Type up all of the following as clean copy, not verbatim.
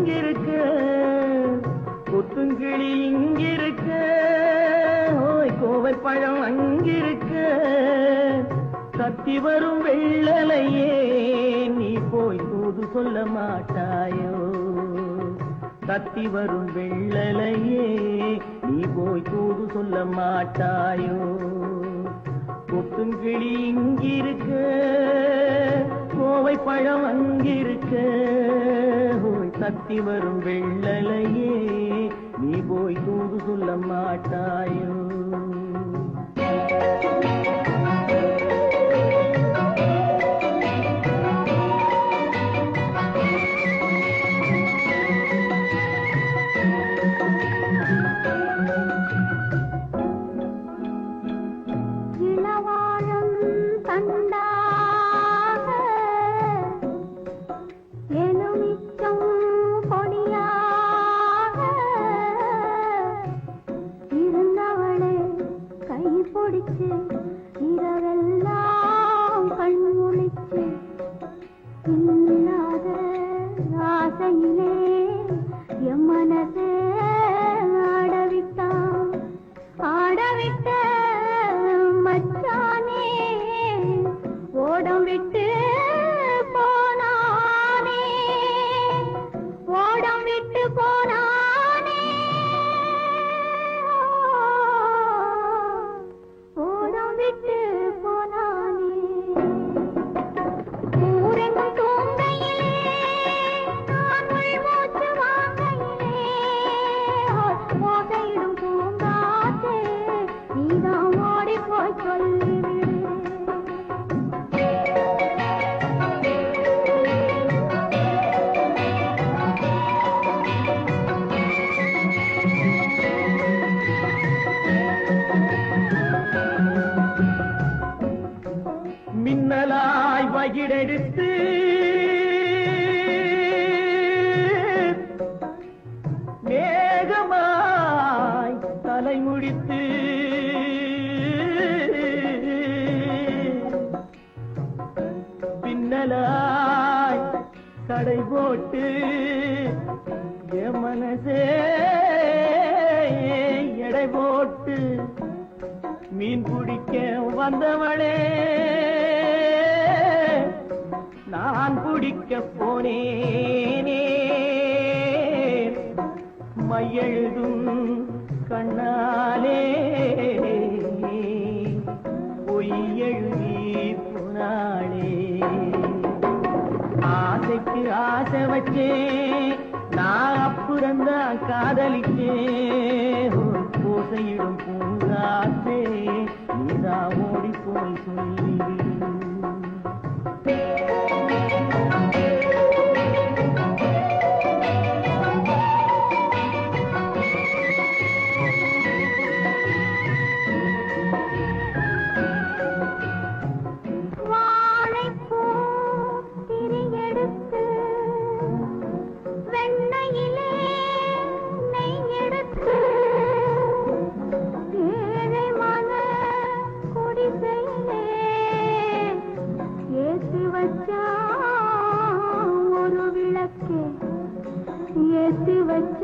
அங்கிருக்க, கொத்துங்கிளி இங்கிருக்க, ஓய் கோவை பழம் அங்கிருக்க, கத்தி வரும் வெள்ளலையே நீ போய் தூது சொல்ல மாட்டாயோ? கத்தி வரும் வெள்ளலையே நீ போய் தூது சொல்ல மாட்டாயோ? கொத்துங்கிளி இங்கிருக்க, கோவை பழம் அங்கிருக்க, ஓய் கத்தி வரும் வெள்ளலையே நீ போய் தூது சொல்ல மாட்டாயோ? இரவெல்லாம் கண்முழிச்சு இல்லாத ஆசையிலே என் மனசே ஆடவிட்டான். ஆடவிட்ட மச்சானே ஓடம் விட்டு போனானே, ஓடம் விட்டு போனானே, விட்டு போனானே. ஊரெங்கும் தூங்கையிலே நான் மூச்சு வாங்கையிலே ஓசையிடும் பூங்காற்றே நீதான் ஓடி போய் சொல்லிவிடு. மின்னலாய் வகிடெடுத்து மேகமாய் தலைமுடித்து பின்னலாய் கடை போட்டு என் மனசே எடை போட்டு மீன் பிடிக்க வந்தவளே நான் பிடிக்க போனேனே. மையெழுதும் கண்ணாலே பொய் எழுதி போனாளே. ஆசைக்கு ஆசை வச்சேன் நான் அப்புறந்தான் காதலிச்சேன். ஓசையிடும் பூங்காற்றே நீதா ஓடி போய் சொல்லிவிடு. ஒரு விளக்கு ஏற்றி வச்ச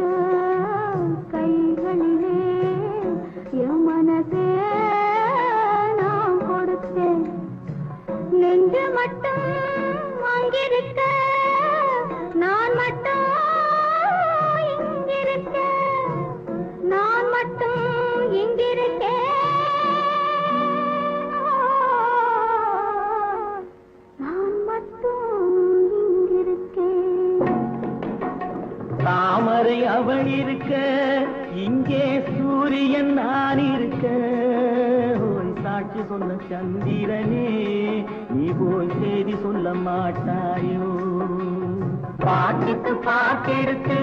கைகளிலே என் மனசே நான் கொடுத்தேன். நெஞ்சு மட்டும் அங்கிருக்க, நான் மட்டும் இங்கிருக்க, நான் மட்டும் இங்கிருக்கேன். தாமரை அவள் இருக்க, இங்கே சூரியன் நான் இருக்க, ஓய் சாட்சி சொன்ன சந்திரனே நீ போய் செய்தி சொல்ல மாட்டாயோ? பாட்டுக்கு பாட்டெடுத்து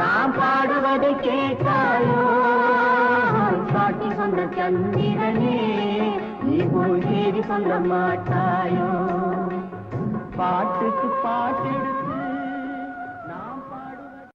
நான் பாடுவதை கேட்டாயோ? சாட்சி சொன்ன சந்திரனே நீ போய் செய்தி சொல்ல மாட்டாயோ? பாட்டுக்கு பாட்டெடுத்து